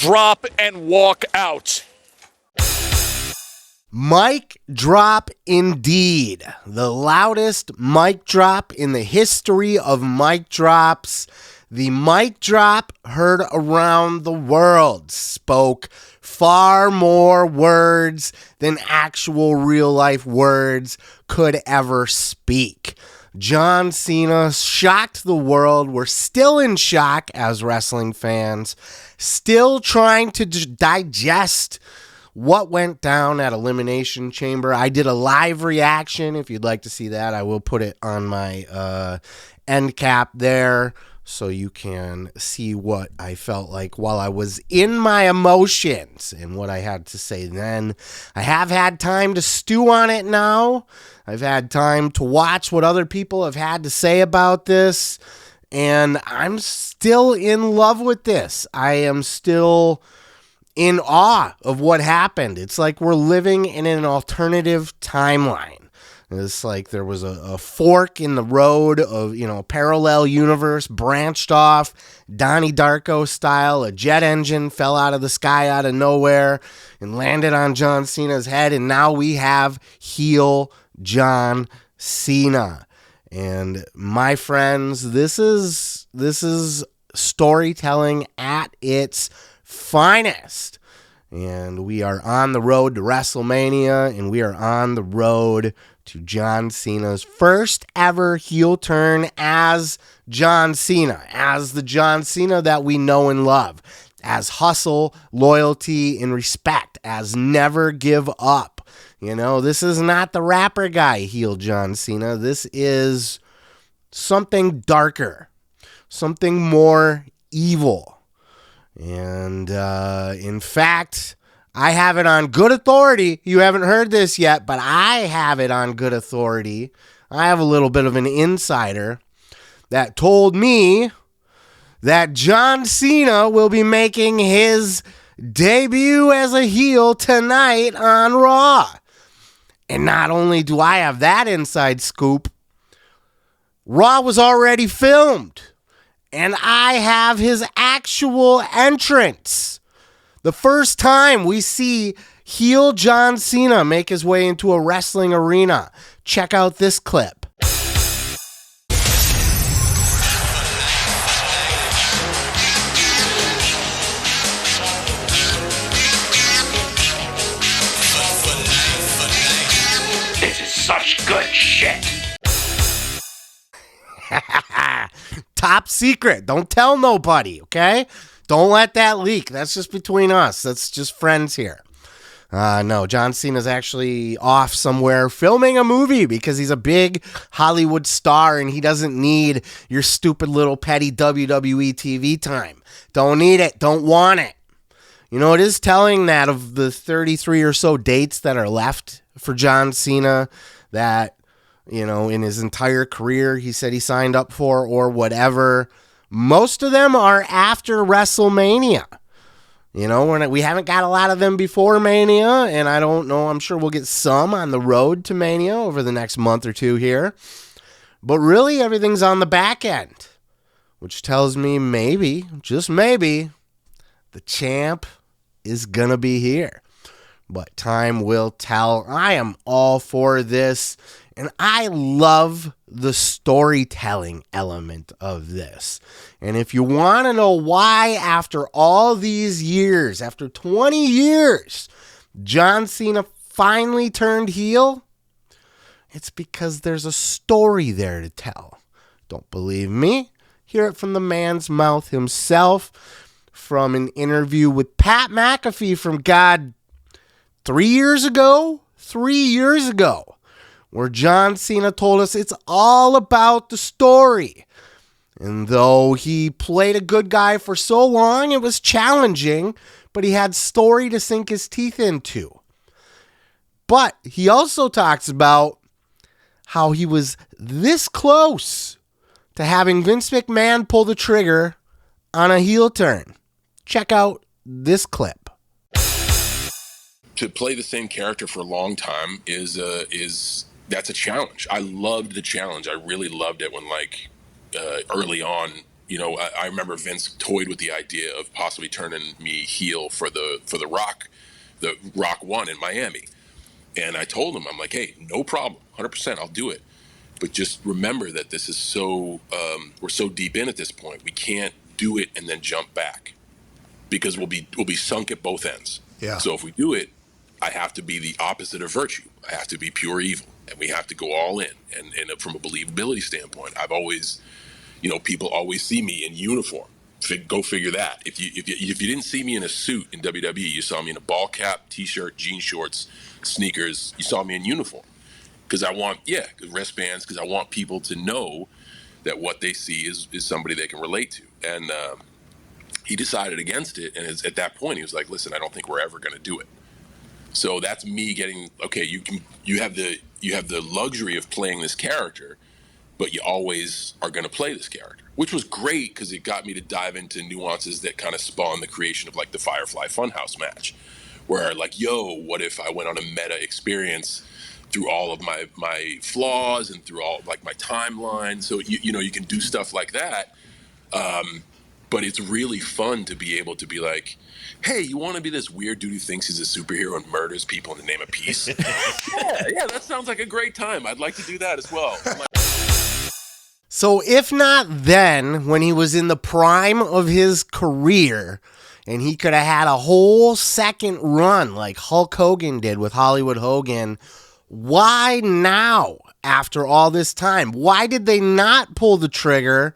drop and walk out. Mic drop indeed. The loudest mic drop in the history of mic drops. The mic drop heard around the world spoke far more words than actual real life words could ever speak. John Cena shocked the world. We're still in shock as wrestling fans, still trying to digest what went down at Elimination Chamber. I did a live reaction. If you'd like to see that, I will put it on my end cap there so you can see what I felt like while I was in my emotions and what I had to say then. I have had time to stew on it now. I've had time to watch what other people have had to say about this, and I'm still in love with this. I am still in awe of what happened. It's like we're living in an alternative timeline. It's like there was a fork in the road of, a parallel universe branched off, Donnie Darko style. A jet engine fell out of the sky out of nowhere and landed on John Cena's head. And now we have heel John Cena. And my friends, this is storytelling at its finest. And we are on the road to WrestleMania, and we are on the road to John Cena's first ever heel turn as John Cena, as the John Cena that we know and love, as hustle, loyalty, and respect, as never give up. This is not the rapper guy heel John Cena. This is something darker, something more evil. And in fact, I have it on good authority. You haven't heard this yet, but I have it on good authority. I have a little bit of an insider that told me that John Cena will be making his debut as a heel tonight on Raw. And not only do I have that inside scoop, Raw was already filmed. And I have his actual entrance. The first time we see heel John Cena make his way into a wrestling arena. Check out this clip. This is such good shit. Top secret. Don't tell nobody, okay? Don't let that leak. That's just between us. That's just friends here. No, John Cena's actually off somewhere filming a movie because he's a big Hollywood star and he doesn't need your stupid little petty WWE TV time. Don't need it. Don't want it. It is telling that of the 33 or so dates that are left for John Cena that, in his entire career he said he signed up for or whatever, most of them are after WrestleMania. We haven't got a lot of them before Mania, and I don't know, I'm sure we'll get some on the road to Mania over the next month or two here. But really, everything's on the back end, which tells me maybe, just maybe, the champ is going to be here. But time will tell. I am all for this. And I love the storytelling element of this. And if you want to know why, after all these years, after 20 years, John Cena finally turned heel, it's because there's a story there to tell. Don't believe me? Hear it from the man's mouth himself, from an interview with Pat McAfee from, 3 years ago? 3 years ago. Where John Cena told us it's all about the story. And though he played a good guy for so long, it was challenging, but he had story to sink his teeth into. But he also talks about how he was this close to having Vince McMahon pull the trigger on a heel turn. Check out this clip. To play the same character for a long time that's a challenge. I loved the challenge. I really loved it when early on You know, I remember Vince toyed with the idea of possibly turning me heel for the Rock 1 in Miami. And I told him, I'm like, hey, no problem, 100%, I'll do it. But just remember that this is so, we're so deep in at this point. We can't do it and then jump back because we'll be sunk at both ends. Yeah. So if we do it, I have to be the opposite of virtue. I have to be pure evil, and we have to go all in. And from a believability standpoint, I've always, you know, people always see me in uniform. Go figure that. If you didn't see me in a suit in WWE, you saw me in a ball cap, t-shirt, jean shorts, sneakers. You saw me in uniform because I want, wristbands, because I want people to know that what they see is somebody they can relate to. And he decided against it, and at that point, he was like, "Listen, I don't think we're ever going to do it." So that's me getting, okay, you have the luxury of playing this character, but you always are going to play this character, which was great because it got me to dive into nuances that kind of spawned the creation of like the Firefly Funhouse match, where like, yo, what if I went on a meta experience through all of my flaws and through all like my timeline? So you know, you can do stuff like that. But it's really fun to be able to be like, hey, you want to be this weird dude who thinks he's a superhero and murders people in the name of peace? yeah, that sounds like a great time. I'd like to do that as well. So if not then, when he was in the prime of his career, and he could have had a whole second run like Hulk Hogan did with Hollywood Hogan, why now, after all this time? Why did they not pull the trigger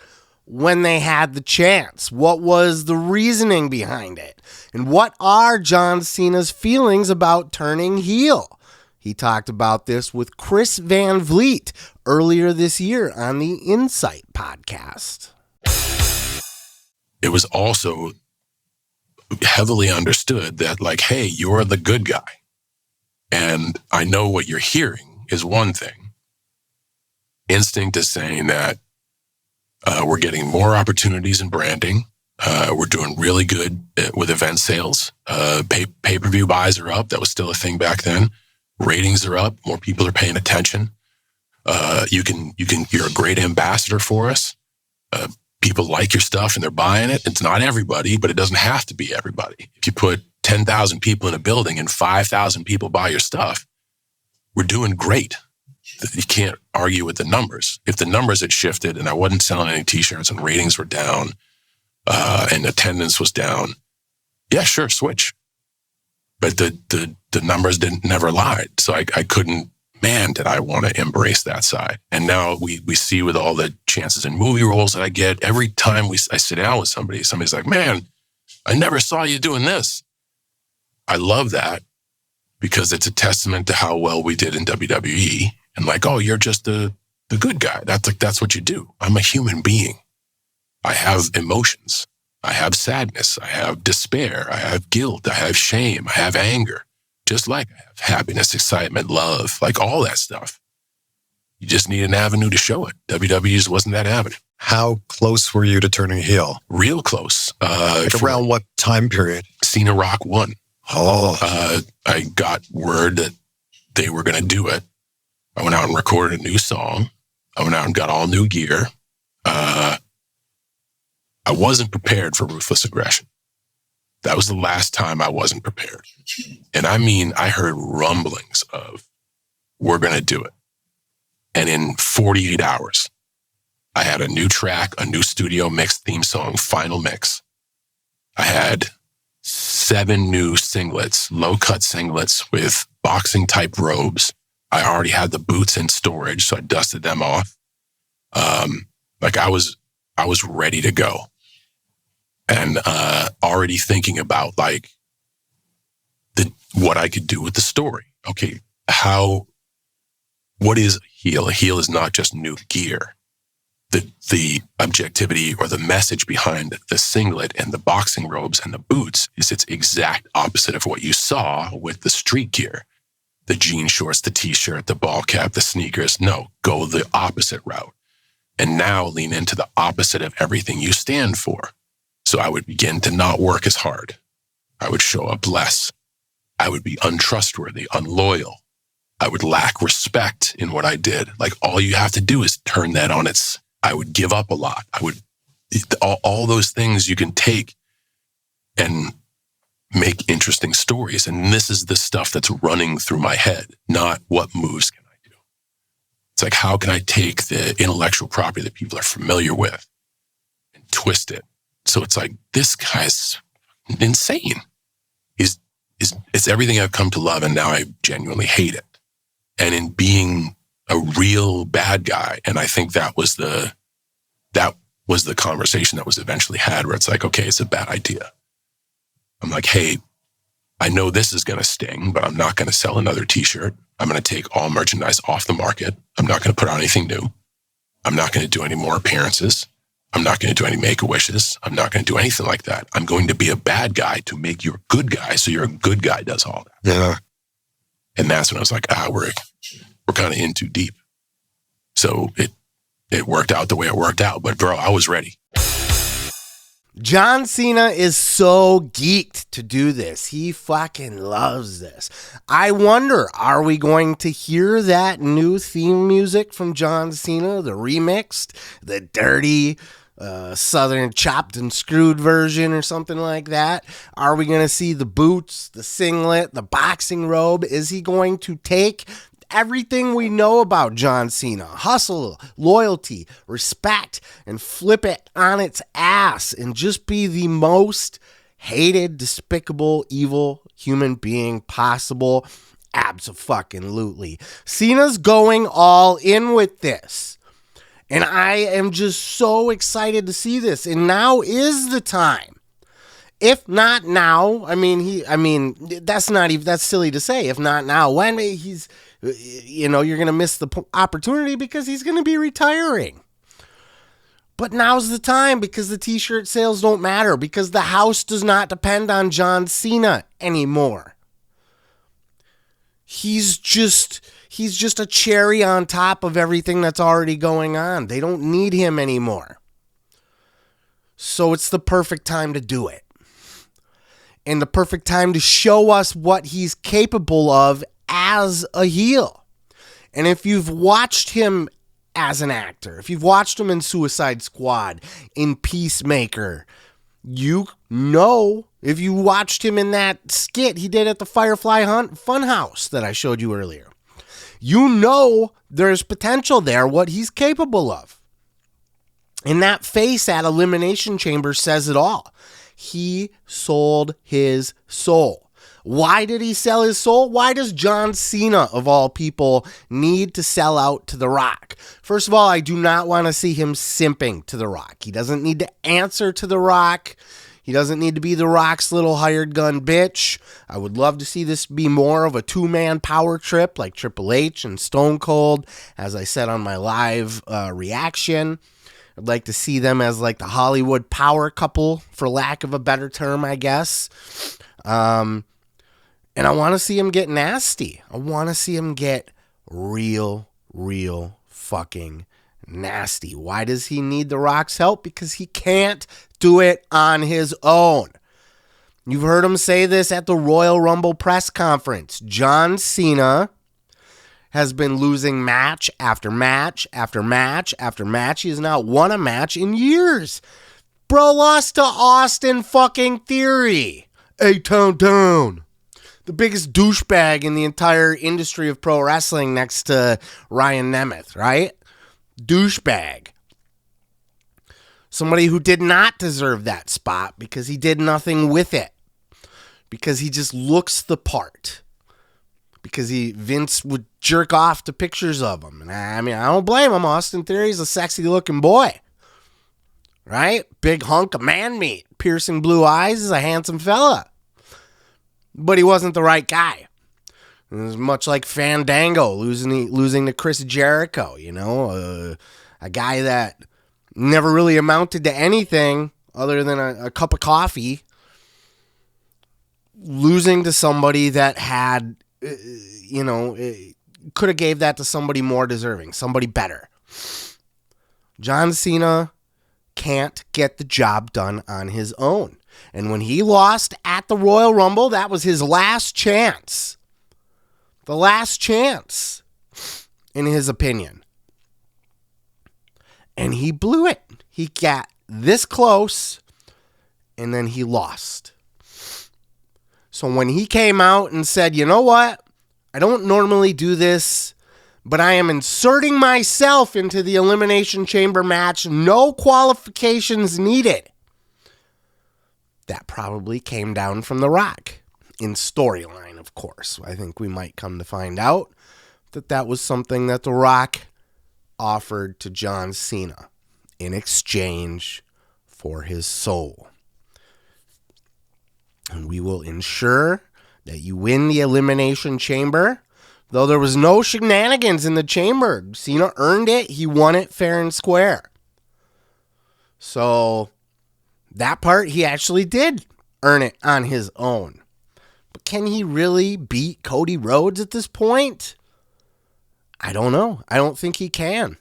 when they had the chance? What was the reasoning behind it? And what are John Cena's feelings about turning heel? He talked about this with Chris Van Vliet earlier this year on the Insight podcast. It was also heavily understood that, like, hey, you're the good guy. And I know what you're hearing is one thing. Instinct is saying that we're getting more opportunities in branding. We're doing really good with event sales. Pay-per-view buys are up. That was still a thing back then. Ratings are up. More people are paying attention. You're a great ambassador for us. People like your stuff and they're buying it. It's not everybody, but it doesn't have to be everybody. If you put 10,000 people in a building and 5,000 people buy your stuff, we're doing great. You can't argue with the numbers. If the numbers had shifted and I wasn't selling any t-shirts and ratings were down, and attendance was down, yeah, sure, switch. But the numbers never lied. So I couldn't, man, did I want to embrace that side. And now we see with all the chances in movie roles that I get, every time I sit down with somebody's like, man, I never saw you doing this. I love that because it's a testament to how well we did in WWE. And like, oh, you're just the good guy. That's what you do. I'm a human being. I have emotions. I have sadness. I have despair. I have guilt. I have shame. I have anger. Just like I have happiness, excitement, love, like all that stuff. You just need an avenue to show it. WWE wasn't that avenue. How close were you to turning heel? Real close. Around what time period? Cena Rock 1. Oh. I got word that they were going to do it. I went out and recorded a new song. I went out and got all new gear. I wasn't prepared for ruthless aggression. That was the last time I wasn't prepared. And I mean, I heard rumblings of, we're going to do it. And in 48 hours, I had a new track, a new studio mix theme song, final mix. I had 7 new singlets, low-cut singlets with boxing-type robes. I already had the boots in storage, so I dusted them off. I was ready to go. And already thinking about like what I could do with the story. Okay, what is a heel? A heel is not just new gear. The objectivity or the message behind the singlet and the boxing robes and the boots is its exact opposite of what you saw with the street gear. The jean shorts, the t-shirt, the ball cap, the sneakers. No, go the opposite route. And now lean into the opposite of everything you stand for. So I would begin to not work as hard. I would show up less. I would be untrustworthy, unloyal. I would lack respect in what I did. Like all you have to do is turn that on its, I would give up a lot. I would All those things you can take and make interesting stories. And this is the stuff that's running through my head, not what moves can I do. It's like, how can I take the intellectual property that people are familiar with and twist it? So it's like, this guy's insane. It's everything I've come to love, and now I genuinely hate it. And in being a real bad guy, and I think that was the conversation that was eventually had, where it's like, okay, it's a bad idea. I'm like, hey, I know this is going to sting, but I'm not going to sell another t-shirt. I'm going to take all merchandise off the market. I'm not going to put out anything new. I'm not going to do any more appearances. I'm not going to do any make-a-wishes. I'm not going to do anything like that. I'm going to be a bad guy to make you a good guy, so you're a good guy does all that. Yeah. And that's when I was like, we're kind of in too deep. So it worked out the way it worked out. But bro, I was ready. John Cena is so geeked to do this. He fucking loves this. I wonder, are we going to hear that new theme music from John Cena, the remixed, the dirty, Southern chopped and screwed version or something like that? Are we going to see the boots, the singlet, the boxing robe? Is he going to take everything we know about John Cena, hustle, loyalty, respect, and flip it on its ass and just be the most hated, despicable, evil human being possible? Abso-fucking-lutely. Cena's going all in with this. And I am just so excited to see this. And now is the time. If not now, that's silly to say. If not now, when? You're going to miss the opportunity because he's going to be retiring. But now's the time, because the t-shirt sales don't matter, because the house does not depend on John Cena anymore. He's just a cherry on top of everything that's already going on. They don't need him anymore. So it's the perfect time to do it. And the perfect time to show us what he's capable of as a heel. And if you've watched him as an actor, if you've watched him in Suicide Squad, in Peacemaker, you know, if you watched him in that skit he did at the Firefly Funhouse that I showed you earlier, you know there's potential there, what he's capable of. And that face at Elimination Chamber says it all. He sold his soul. Why did he sell his soul? Why does John Cena, of all people, need to sell out to The Rock? First of all, I do not want to see him simping to The Rock. He doesn't need to answer to The Rock. He doesn't need to be The Rock's little hired gun bitch. I would love to see this be more of a two-man power trip like Triple H and Stone Cold, as I said on my live reaction. I'd like to see them as like the Hollywood power couple, for lack of a better term, I guess. And I want to see him get nasty. I want to see him get real fucking nasty. Why does he need The Rock's help? Because he can't do it on his own. You've heard him say this at the Royal Rumble press conference. John Cena has been losing match after match after match after match. He has not won a match in years. Bro lost to Austin fucking Theory. A-Town Down. The biggest douchebag in the entire industry of pro wrestling next to Ryan Nemeth, right? Douchebag. Somebody who did not deserve that spot because he did nothing with it. Because he just looks the part. Because Vince would jerk off to pictures of him. And I don't blame him. Austin Theory's a sexy looking boy. Right? Big hunk of man meat. Piercing blue eyes, is a handsome fella. But he wasn't the right guy. It was much like Fandango losing to Chris Jericho, a guy that never really amounted to anything other than a cup of coffee, losing to somebody that had, could have gave that to somebody more deserving, somebody better. John Cena can't get the job done on his own. And when he lost at the Royal Rumble, that was his last chance. The last chance, in his opinion. And he blew it. He got this close, and then he lost. So when he came out and said, you know what? I don't normally do this, but I am inserting myself into the Elimination Chamber match. No qualifications needed. That probably came down from The Rock. In storyline, of course. I think we might come to find out that was something that The Rock offered to John Cena in exchange for his soul. And we will ensure that you win the Elimination Chamber. Though there was no shenanigans in the chamber. Cena earned it. He won it fair and square. So that part, he actually did earn it on his own. But can he really beat Cody Rhodes at this point? I don't know. I don't think he can.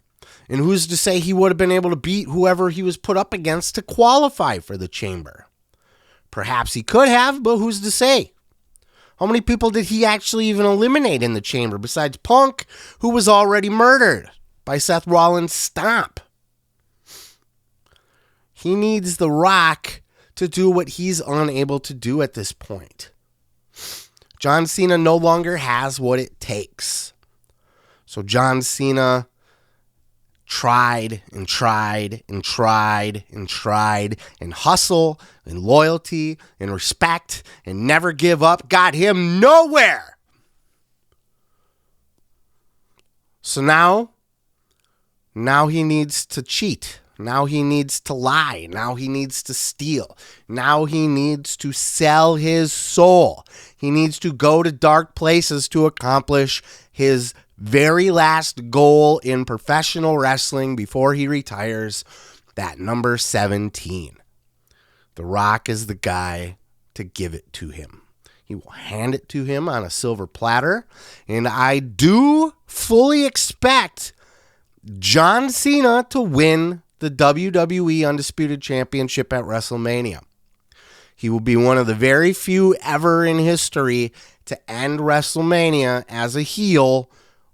And who's to say he would have been able to beat whoever he was put up against to qualify for the chamber? Perhaps he could have, but who's to say? How many people did he actually even eliminate in the chamber besides Punk, who was already murdered by Seth Rollins' stomp? He needs The Rock to do what he's unable to do at this point. John Cena no longer has what it takes. So John Cena tried and tried and tried and tried, and hustle and loyalty and respect and never give up got him nowhere. So now he needs to cheat. Now he needs to lie. Now he needs to steal. Now he needs to sell his soul. He needs to go to dark places to accomplish his very last goal in professional wrestling before he retires, that number 17. The Rock is the guy to give it to him. He will hand it to him on a silver platter, and I do fully expect John Cena to win the WWE Undisputed Championship at WrestleMania. He will be one of the very few ever in history to end WrestleMania as a heel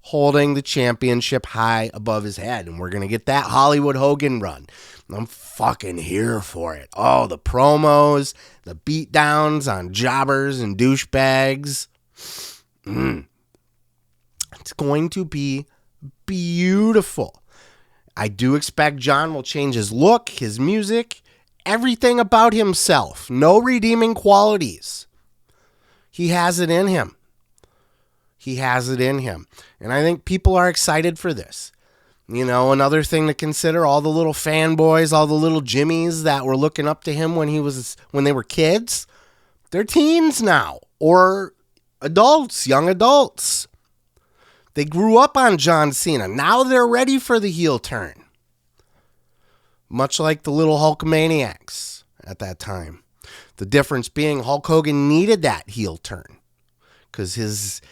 holding the championship high above his head. And we're going to get that Hollywood Hogan run. I'm fucking here for it. Oh, the promos, the beatdowns on jobbers and douchebags. It's going to be beautiful. I do expect John will change his look, his music, everything about himself. No redeeming qualities. He has it in him. He has it in him. And I think people are excited for this. You know, another thing to consider, all the little fanboys, all the little Jimmies that were looking up to him when they were kids, they're teens now, or adults, young adults. They grew up on John Cena. Now they're ready for the heel turn. Much like the little Hulkamaniacs at that time. The difference being Hulk Hogan needed that heel turn. Because his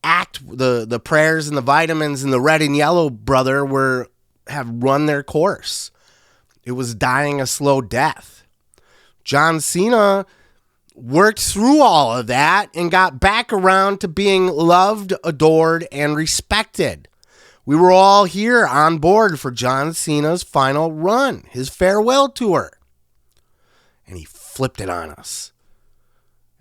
act, the prayers and the vitamins and the red and yellow brother have run their course. It was dying a slow death. John Cena worked through all of that and got back around to being loved, adored, and respected. We were all here on board for John Cena's final run, his farewell tour. And he flipped it on us.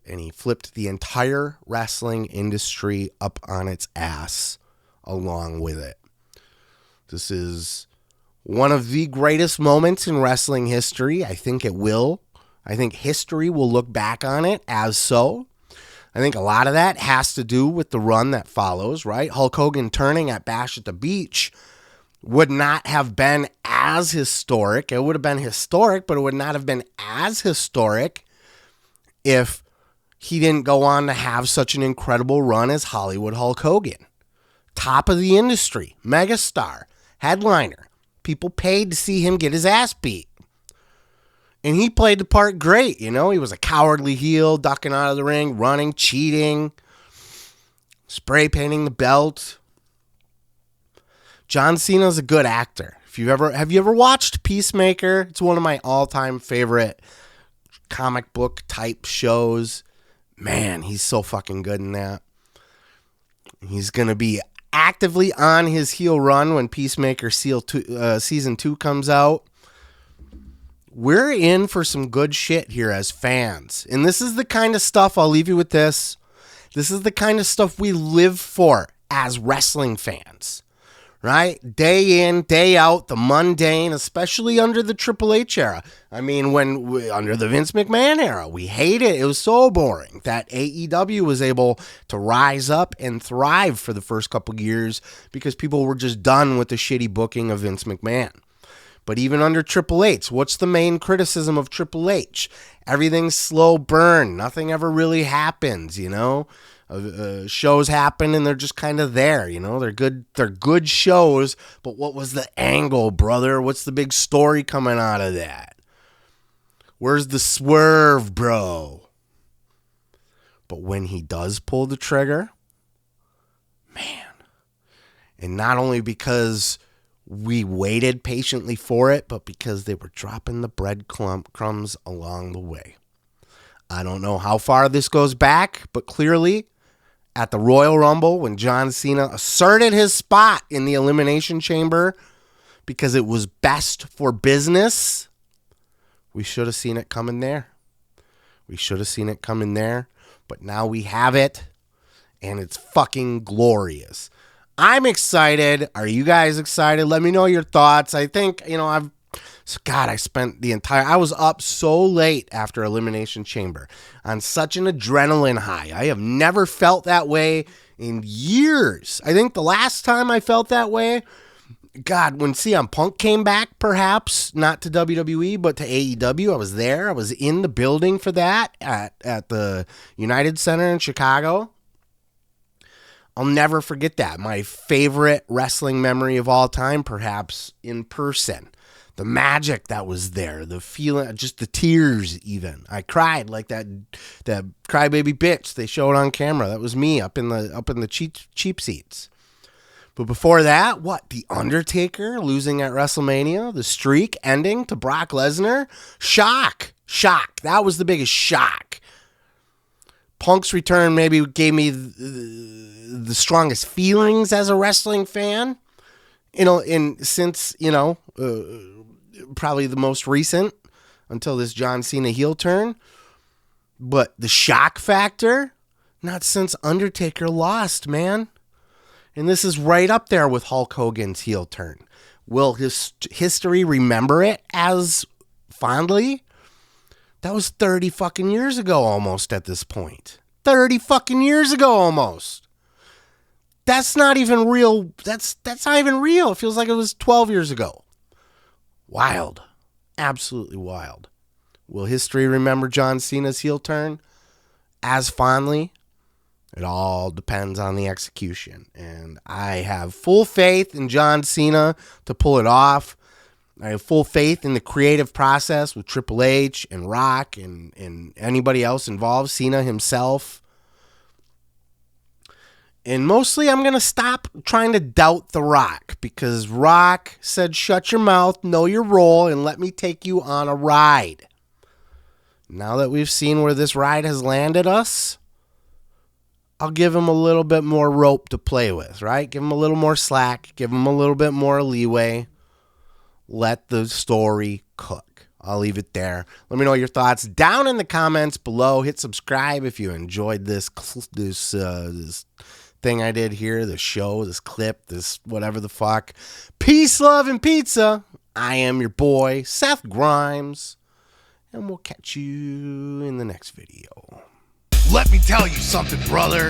And he flipped the entire wrestling industry up on its ass along with it. This is one of the greatest moments in wrestling history. I think it will. I think history will look back on it as so. I think a lot of that has to do with the run that follows, right? Hulk Hogan turning at Bash at the Beach would not have been as historic. It would have been historic, but it would not have been as historic if he didn't go on to have such an incredible run as Hollywood Hulk Hogan. Top of the industry, megastar, headliner. People paid to see him get his ass beat. And he played the part great, you know. He was a cowardly heel, ducking out of the ring, running, cheating, spray painting the belt. John Cena's a good actor. Have you ever watched Peacemaker? It's one of my all-time favorite comic book type shows. Man, he's so fucking good in that. He's going to be actively on his heel run when Peacemaker Season 2 comes out. we're in for some good shit here as fans. And this is the kind of stuff, I'll leave you with this. This is the kind of stuff we live for as wrestling fans, right? Day in, day out, the mundane, especially under the Triple H era. I mean, under the Vince McMahon era, we hate it. It was so boring that AEW was able to rise up and thrive for the first couple of years because people were just done with the shitty booking of Vince McMahon. But even under Triple H, what's the main criticism of Triple H? Everything's slow burn. Nothing ever really happens, you know? Shows happen and they're just kind of there, you know? They're good shows, but what was the angle, brother? What's the big story coming out of that? Where's the swerve, bro? But when he does pull the trigger, man. And not only because we waited patiently for it, but because they were dropping the breadcrumbs along the way. I don't know how far this goes back, but clearly at the Royal Rumble, when John Cena asserted his spot in the Elimination Chamber because it was best for business, we should have seen it coming there. But now we have it, and it's fucking glorious. I'm excited. Are you guys excited? Let me know your thoughts. I think, I was up so late after Elimination Chamber on such an adrenaline high. I have never felt that way in years. I think the last time I felt that way, when CM Punk came back, perhaps, not to WWE, but to AEW. I was there. I was in the building for that at the United Center in Chicago. I'll never forget that. My favorite wrestling memory of all time, perhaps in person. The magic that was there, the feeling, just the tears even. I cried like that crybaby bitch they showed on camera. That was me up in the cheap seats. But before that, what? The Undertaker losing at WrestleMania, the streak ending to Brock Lesnar. Shock. That was the biggest shock. Punk's return maybe gave me the strongest feelings as a wrestling fan, since probably the most recent until this John Cena heel turn. But the shock factor, not since Undertaker lost, man. And this is right up there with Hulk Hogan's heel turn. Will history remember it as fondly? That was 30 fucking years ago almost at this point. 30 fucking years ago almost. That's not even real. That's not even real. It feels like it was 12 years ago. Wild. Absolutely wild. Will history remember John Cena's heel turn as fondly? It all depends on the execution. And I have full faith in John Cena to pull it off. I have full faith in the creative process with Triple H and Rock and anybody else involved, Cena himself. And mostly I'm going to stop trying to doubt The Rock because Rock said, shut your mouth, know your role, and let me take you on a ride. Now that we've seen where this ride has landed us, I'll give him a little bit more rope to play with, right? Give him a little more slack, give him a little bit more leeway. Let the story cook. I'll leave it there. Let me know your thoughts down in the comments below. Hit subscribe if you enjoyed this thing I did here, this show, this clip, this whatever the fuck. Peace, love, and pizza. I am your boy, Seth Grimes, and we'll catch you in the next video. Let me tell you something, brother.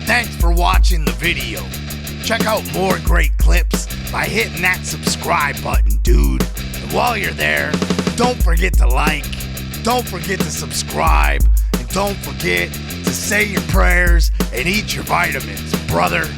Thanks for watching the video. Check out more great clips by hitting that subscribe button, dude. And while you're there, don't forget to like, don't forget to subscribe, and don't forget to say your prayers and eat your vitamins, brother.